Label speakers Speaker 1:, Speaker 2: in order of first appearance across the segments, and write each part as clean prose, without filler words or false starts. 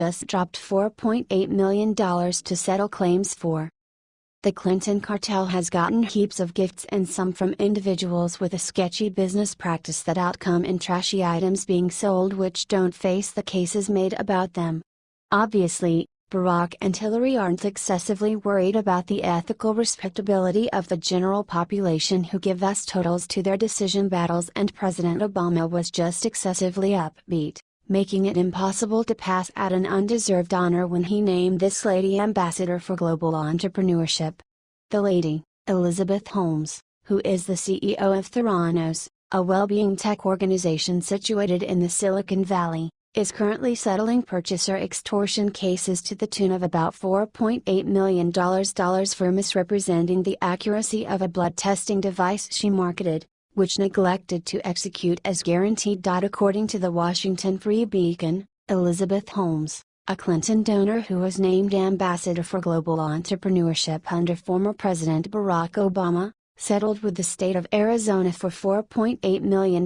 Speaker 1: just dropped $4.8 million to settle claims for. The Clinton cartel has gotten heaps of gifts, and some from individuals with a sketchy business practice that outcome in trashy items being sold which don't face the cases made about them. Obviously, Barack and Hillary aren't excessively worried about the ethical respectability of the general population who give vast totals to their decision battles, and President Obama was just excessively upbeat, making it impossible to pass at an undeserved honor when he named this lady ambassador for global entrepreneurship. The lady, Elizabeth Holmes, who is the CEO of Theranos, a well-being tech organization situated in the Silicon Valley, is currently settling purchaser extortion cases to the tune of about $4.8 million for misrepresenting the accuracy of a blood testing device she marketed, which neglected to execute as guaranteed. According to the Washington Free Beacon, Elizabeth Holmes, a Clinton donor who was named Ambassador for Global Entrepreneurship under former President Barack Obama, settled with the state of Arizona for $4.8 million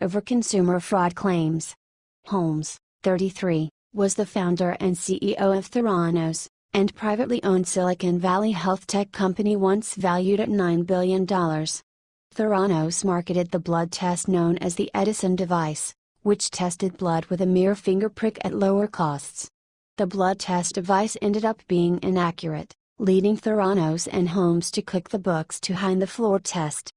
Speaker 1: over consumer fraud claims. Holmes, 33, was the founder and CEO of Theranos, and privately owned Silicon Valley health tech company once valued at $9 billion. Theranos marketed the blood test known as the Edison device, which tested blood with a mere finger prick at lower costs. The blood test device ended up being inaccurate, leading Theranos and Holmes to click the books to hide the floor test.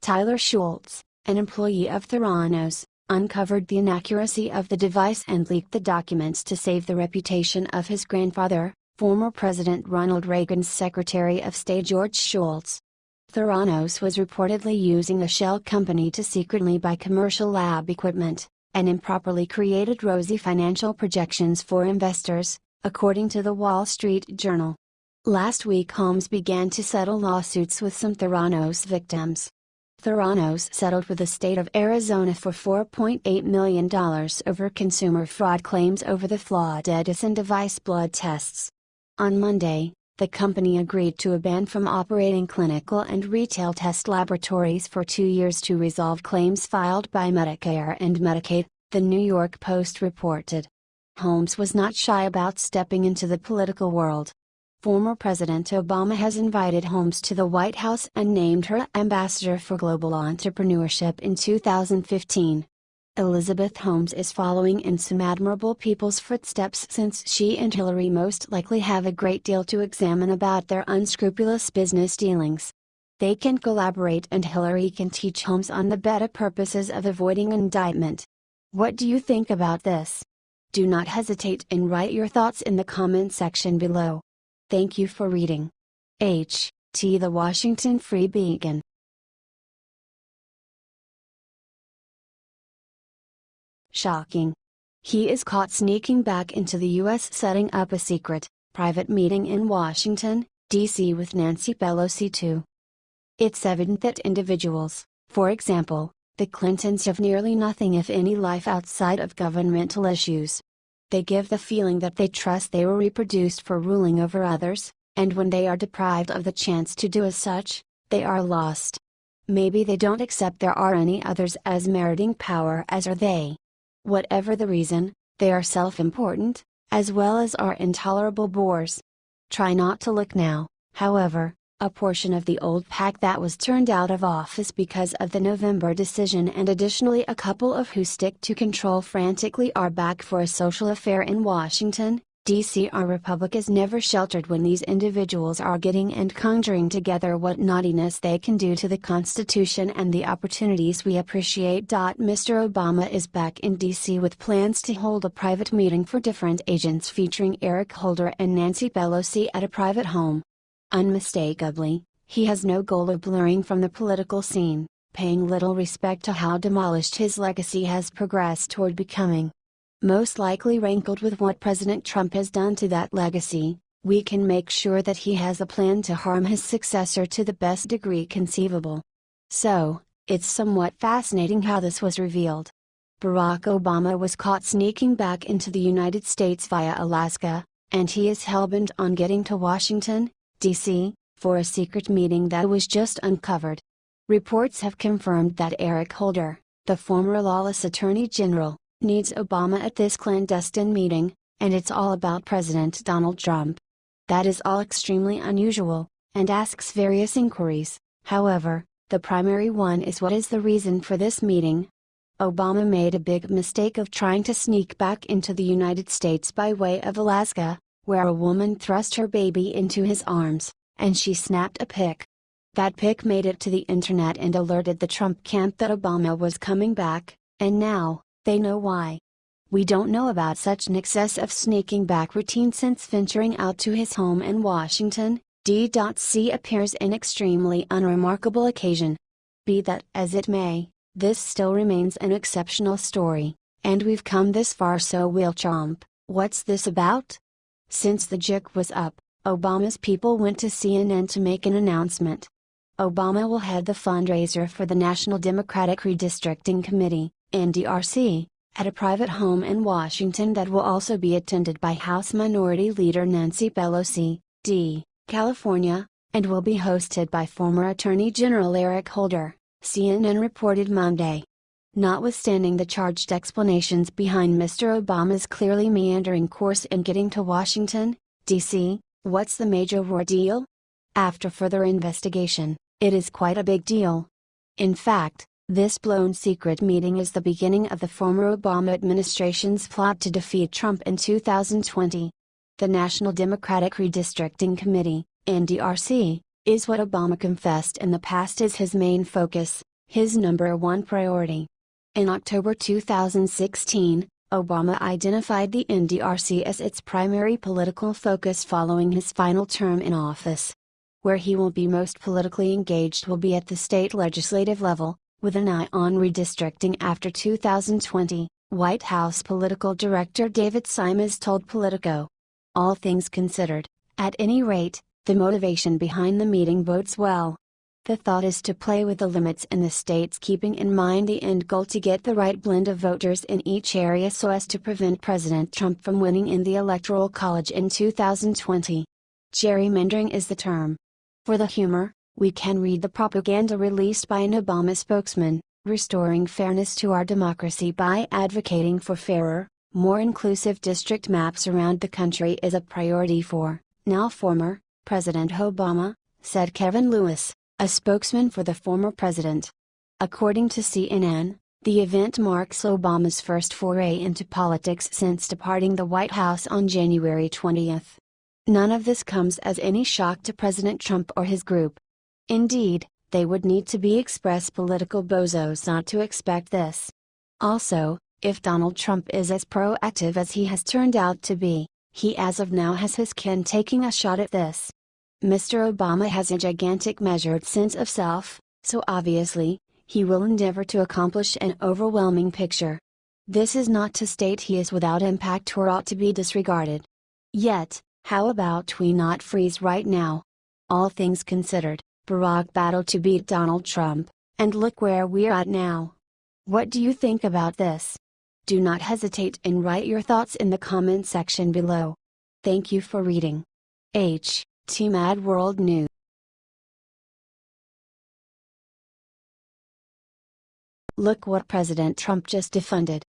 Speaker 1: Tyler Schultz, an employee of Theranos, uncovered the inaccuracy of the device and leaked the documents to save the reputation of his grandfather, former President Ronald Reagan's Secretary of State George Shultz. Theranos was reportedly using a shell company to secretly buy commercial lab equipment, and improperly created rosy financial projections for investors, according to the Wall Street Journal. Last week Holmes began to settle lawsuits with some Theranos victims. Theranos settled with the state of Arizona for $4.8 million over consumer fraud claims over the flawed Edison device blood tests. On Monday, the company agreed to a ban from operating clinical and retail test laboratories for 2 years to resolve claims filed by Medicare and Medicaid, the New York Post reported. Holmes was not shy about stepping into the political world. Former President Obama has invited Holmes to the White House and named her Ambassador for Global Entrepreneurship in 2015. Elizabeth Holmes is following in some admirable people's footsteps, since she and Hillary most likely have a great deal to examine about their unscrupulous business dealings. They can collaborate, and Hillary can teach Holmes on the better purposes of avoiding indictment. What do you think about this? Do not hesitate and write your thoughts in the comment section below. Thank you for reading. H.T. The Washington Free Beacon. Shocking. He is caught sneaking back into the U.S. setting up a secret, private meeting in Washington, D.C. with Nancy Pelosi too. It's evident that individuals, for example, the Clintons, have nearly nothing if any life outside of governmental issues. They give the feeling that they trust they were reproduced for ruling over others, and when they are deprived of the chance to do as such, they are lost. Maybe they don't accept there are any others as meriting power as are they. Whatever the reason, they are self-important, as well as are intolerable bores. Try not to look now, however, a portion of the old pack that was turned out of office because of the November decision, and additionally a couple of who stick to control frantically, are back for a social affair in Washington, D.C. Our republic is never sheltered when these individuals are getting and conjuring together what naughtiness they can do to the Constitution and the opportunities we appreciate. Mr. Obama is back in D.C. with plans to hold a private meeting for different agents featuring Eric Holder and Nancy Pelosi at a private home. Unmistakably, he has no goal of blurring from the political scene, paying little respect to how demolished his legacy has progressed toward becoming. Most likely rankled with what President Trump has done to that legacy, we can make sure that he has a plan to harm his successor to the best degree conceivable. So, it's somewhat fascinating how this was revealed. Barack Obama was caught sneaking back into the United States via Alaska, and he is hellbent on getting to Washington, D.C., for a secret meeting that was just uncovered. Reports have confirmed that Eric Holder, the former lawless Attorney General, needs Obama at this clandestine meeting, and it's all about President Donald Trump. That is all extremely unusual, and asks various inquiries. However, the primary one is, what is the reason for this meeting? Obama made a big mistake of trying to sneak back into the United States by way of Alaska, where a woman thrust her baby into his arms, and she snapped a pic. That pic made it to the internet and alerted the Trump camp that Obama was coming back, and now, they know why. We don't know about such an excess of sneaking back routine since venturing out to his home in Washington, D.C. appears an extremely unremarkable occasion. Be that as it may, this still remains an exceptional story, and we've come this far, so we'll chomp. What's this about? Since the jig was up, Obama's people went to CNN to make an announcement. Obama will head the fundraiser for the National Democratic Redistricting Committee, NDRC, at a private home in Washington that will also be attended by House Minority Leader Nancy Pelosi, D. California, and will be hosted by former Attorney General Eric Holder, CNN reported Monday. Notwithstanding the charged explanations behind Mr. Obama's clearly meandering course in getting to Washington, D.C., what's the major ordeal? After further investigation, it is quite a big deal. In fact, this blown secret meeting is the beginning of the former Obama administration's plot to defeat Trump in 2020. The National Democratic Redistricting Committee, NDRC, is what Obama confessed in the past is his main focus, his number one priority. In October 2016, Obama identified the NDRC as its primary political focus following his final term in office. Where he will be most politically engaged will be at the state legislative level, with an eye on redistricting after 2020, White House political director David Simes told Politico. All things considered, at any rate, the motivation behind the meeting bodes well. The thought is to play with the limits in the states, keeping in mind the end goal to get the right blend of voters in each area so as to prevent President Trump from winning in the Electoral College in 2020. Gerrymandering is the term. For the humor, we can read the propaganda released by an Obama spokesman: restoring fairness to our democracy by advocating for fairer, more inclusive district maps around the country is a priority for, now former, President Obama, said Kevin Lewis, a spokesman for the former president. According to CNN, the event marks Obama's first foray into politics since departing the White House on January 20. None of this comes as any shock to President Trump or his group. Indeed, they would need to be express political bozos not to expect this. Also, if Donald Trump is as proactive as he has turned out to be, he as of now has his kin taking a shot at this. Mr. Obama has a gigantic measured sense of self, so obviously, he will endeavor to accomplish an overwhelming picture. This is not to state he is without impact or ought to be disregarded. Yet, how about we not freeze right now? All things considered, Barack battled to beat Donald Trump, and look where we're at now. What do you think about this? Do not hesitate and write your thoughts in the comment section below. Thank you for reading. Mad World News. Look what President Trump just defunded.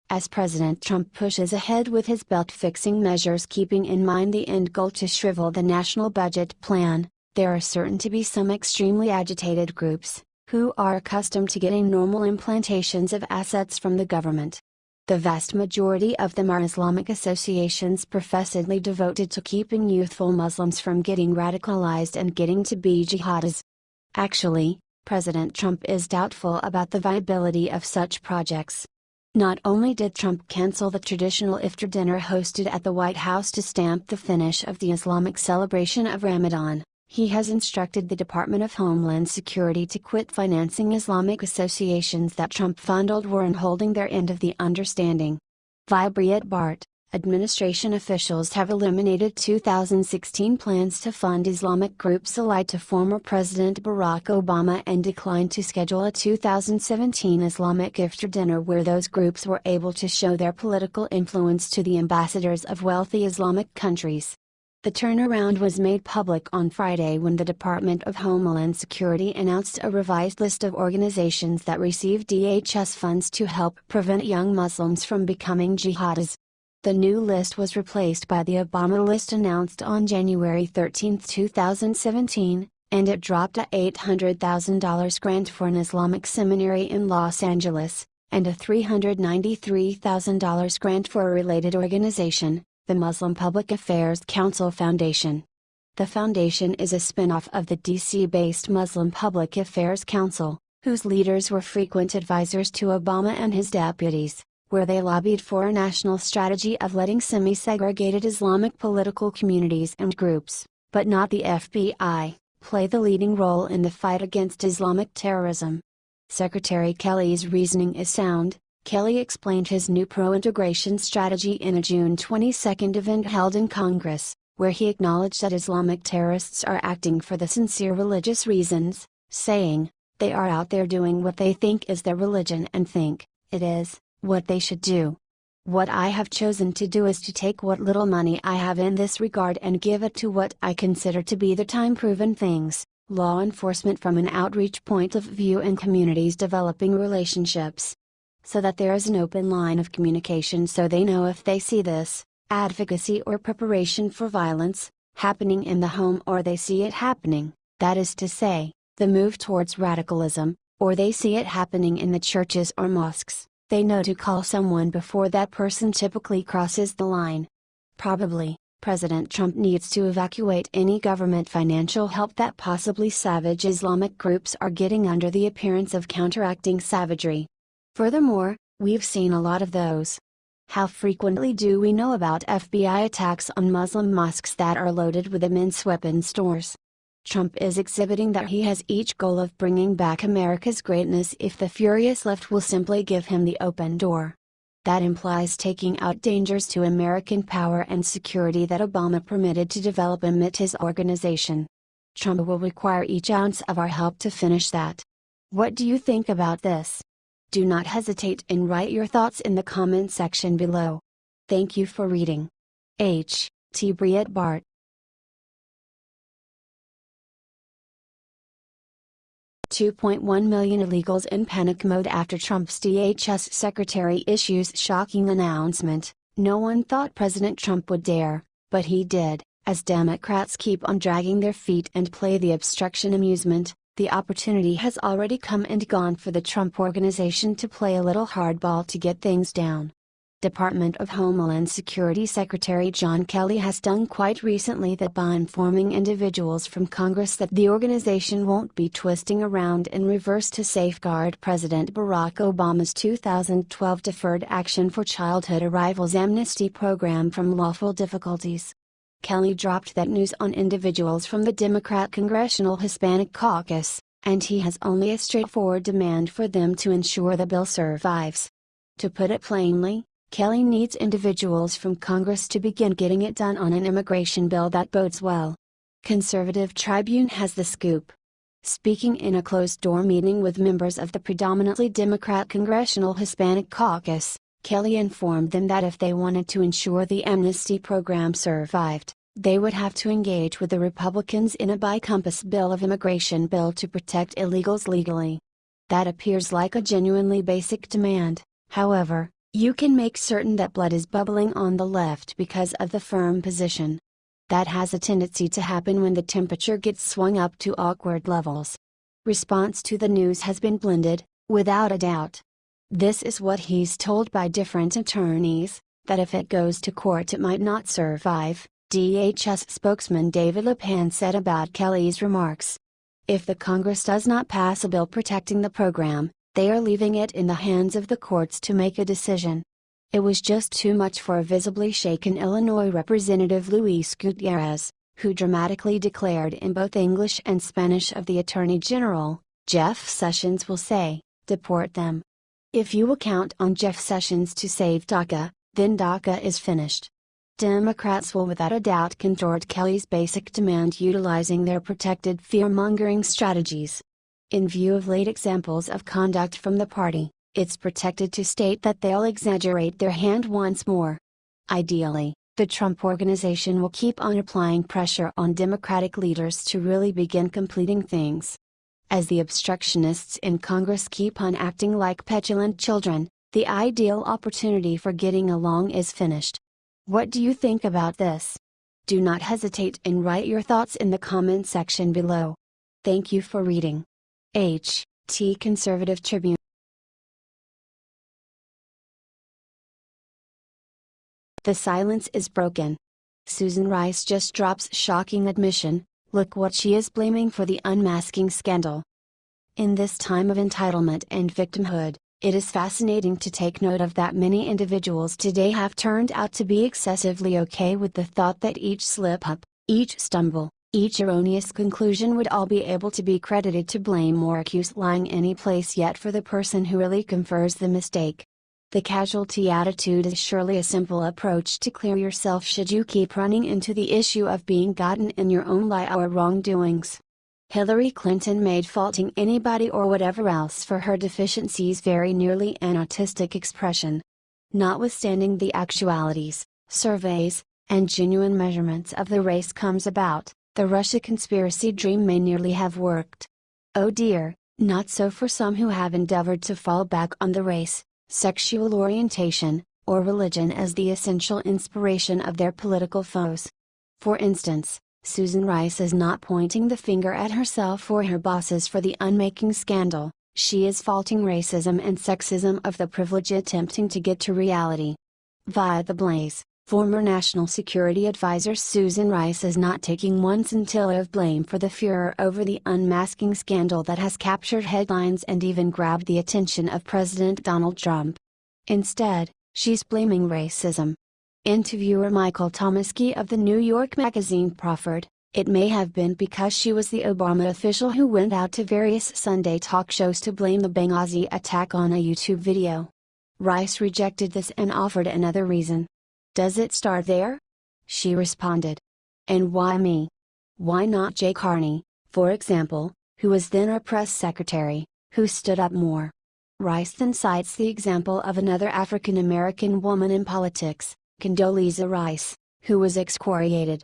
Speaker 1: As President Trump pushes ahead with his belt-fixing measures keeping in mind the end goal to shrivel the national budget plan, there are certain to be some extremely agitated groups, who are accustomed to getting normal implantations of assets from the government. The vast majority of them are Islamic associations professedly devoted to keeping youthful Muslims from getting radicalized and getting to be jihadis. Actually, President Trump is doubtful about the viability of such projects. Not only did Trump cancel the traditional iftar dinner hosted at the White House to stamp the finish of the Islamic celebration of Ramadan, he has instructed the Department of Homeland Security to quit financing Islamic associations that Trump funded weren't holding their end of the understanding. Via Breitbart, administration officials have eliminated 2016 plans to fund Islamic groups allied to former President Barack Obama and declined to schedule a 2017 Islamic iftar dinner where those groups were able to show their political influence to the ambassadors of wealthy Islamic countries. The turnaround was made public on Friday when the Department of Homeland Security announced a revised list of organizations that receive DHS funds to help prevent young Muslims from becoming jihadis. The new list was replaced by the Obama list announced on January 13, 2017, and it dropped a $800,000 grant for an Islamic seminary in Los Angeles, and a $393,000 grant for a related organization, the Muslim Public Affairs Council Foundation. The foundation is a spin-off of the DC-based Muslim Public Affairs Council, whose leaders were frequent advisors to Obama and his deputies, where they lobbied for a national strategy of letting semi-segregated Islamic political communities and groups, but not the FBI, play the leading role in the fight against Islamic terrorism. Secretary Kelly's reasoning is sound. Kelly explained his new pro-integration strategy in a June 22 event held in Congress, where he acknowledged that Islamic terrorists are acting for the sincere religious reasons, saying, "They are out there doing what they think is their religion and think it is what they should do. What I have chosen to do is to take what little money I have in this regard and give it to what I consider to be the time-proven things, law enforcement from an outreach point of view and communities developing relationships. So that there is an open line of communication so they know if they see this, advocacy or preparation for violence, happening in the home or they see it happening, that is to say, the move towards radicalism, or they see it happening in the churches or mosques. They know to call someone before that person typically crosses the line." Probably, President Trump needs to evacuate any government financial help that possibly savage Islamic groups are getting under the appearance of counteracting savagery. Furthermore, we've seen a lot of those. How frequently do we know about FBI attacks on Muslim mosques that are loaded with immense weapon stores? Trump is exhibiting that he has each goal of bringing back America's greatness if the furious left will simply give him the open door. That implies taking out dangers to American power and security that Obama permitted to develop amid his organization. Trump will require each ounce of our help to finish that. What do you think about this? Do not hesitate and write your thoughts in the comment section below. Thank you for reading. H. T. Briette Bart. 2.1 million illegals in panic mode after Trump's DHS secretary issues shocking announcement. No one thought President Trump would dare, but he did. As Democrats keep on dragging their feet and play the obstruction amusement, the opportunity has already come and gone for the Trump Organization to play a little hardball to get things down. Department of Homeland Security Secretary John Kelly has done quite recently that by informing individuals from Congress that the organization won't be twisting around in reverse to safeguard President Barack Obama's 2012 Deferred Action for Childhood Arrivals amnesty program from lawful difficulties. Kelly dropped that news on individuals from the Democrat Congressional Hispanic Caucus, and he has only a straightforward demand for them to ensure the bill survives. To put it plainly, Kelly needs individuals from Congress to begin getting it done on an immigration bill that bodes well. Conservative Tribune has the scoop. Speaking in a closed-door meeting with members of the predominantly Democrat Congressional Hispanic Caucus, Kelly informed them that if they wanted to ensure the amnesty program survived, they would have to engage with the Republicans in a bipartisan bill of immigration bill to protect illegals legally. That appears like a genuinely basic demand. However, you can make certain that blood is bubbling on the left because of the firm position. That has a tendency to happen when the temperature gets swung up to awkward levels. Response to the news has been blended, without a doubt. This is what he's told by different attorneys, that if it goes to court it might not survive, DHS spokesman David LePan said about Kelly's remarks. If the Congress does not pass a bill protecting the program, they are leaving it in the hands of the courts to make a decision. It was just too much for a visibly shaken Illinois Representative Luis Gutierrez, who dramatically declared in both English and Spanish of the Attorney General, "Jeff Sessions will say, deport them." If you will count on Jeff Sessions to save DACA, then DACA is finished. Democrats will without a doubt contort Kelly's basic demand utilizing their protected fear-mongering strategies. In view of late examples of conduct from the party, it's protected to state that they'll exaggerate their hand once more. Ideally, the Trump Organization will keep on applying pressure on Democratic leaders to really begin completing things. As the obstructionists in Congress keep on acting like petulant children, the ideal opportunity for getting along is finished. What do you think about this? Do not hesitate and write your thoughts in the comment section below. Thank you for reading. H.T. Conservative Tribune. The silence is broken. Susan Rice just drops shocking admission, look what she is blaming for the unmasking scandal. In this time of entitlement and victimhood, it is fascinating to take note of that many individuals today have turned out to be excessively okay with the thought that each slip-up, each stumble, each erroneous conclusion would all be able to be credited to blame or accuse lying any place yet for the person who really confers the mistake. The casualty attitude is surely a simple approach to clear yourself should you keep running into the issue of being gotten in your own lie or wrongdoings. Hillary Clinton made faulting anybody or whatever else for her deficiencies very nearly an autistic expression. Notwithstanding the actualities, surveys, and genuine measurements of the race comes about, the Russia conspiracy dream may nearly have worked. Oh dear, not so for some who have endeavored to fall back on the race, sexual orientation, or religion as the essential inspiration of their political foes. For instance, Susan Rice is not pointing the finger at herself or her bosses for the unmaking scandal, she is faulting racism and sexism of the privileged attempting to get to reality. Via the Blaze, former National Security Advisor Susan Rice is not taking one scintilla of blame for the furor over the unmasking scandal that has captured headlines and even grabbed the attention of President Donald Trump. Instead, she's blaming racism. Interviewer Michael Tomasky of the New York Magazine proffered, it may have been because she was the Obama official who went out to various Sunday talk shows to blame the Benghazi attack on a YouTube video. Rice rejected this and offered another reason. Does it start there? She responded. And why me? Why not Jay Carney, for example, who was then our press secretary, who stood up more? Rice then cites the example of another African American woman in politics, Condoleezza Rice, who was excoriated.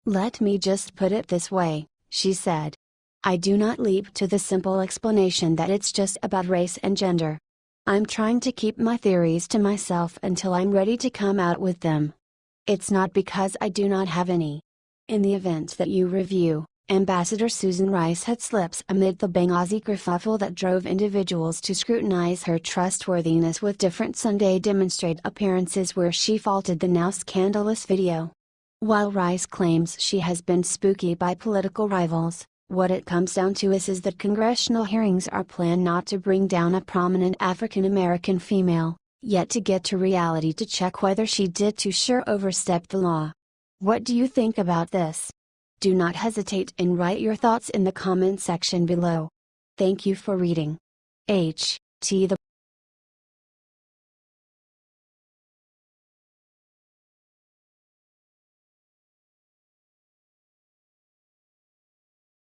Speaker 1: Let me just put it this way, she said. I do not leap to the simple explanation that it's just about race and gender. I'm trying to keep my theories to myself until I'm ready to come out with them. It's not because I do not have any. In the event that you review, Ambassador Susan Rice had slips amid the Benghazi kerfuffle that drove individuals to scrutinize her trustworthiness with different Sunday demonstrate appearances where she faulted the now scandalous video. While Rice claims she has been spooky by political rivals, what it comes down to is that congressional hearings are planned not to bring down a prominent African American female, yet to get to reality to check whether she did too sure overstep the law. What do you think about this? Do not hesitate and write your thoughts in the comment section below. Thank you for reading. H.T.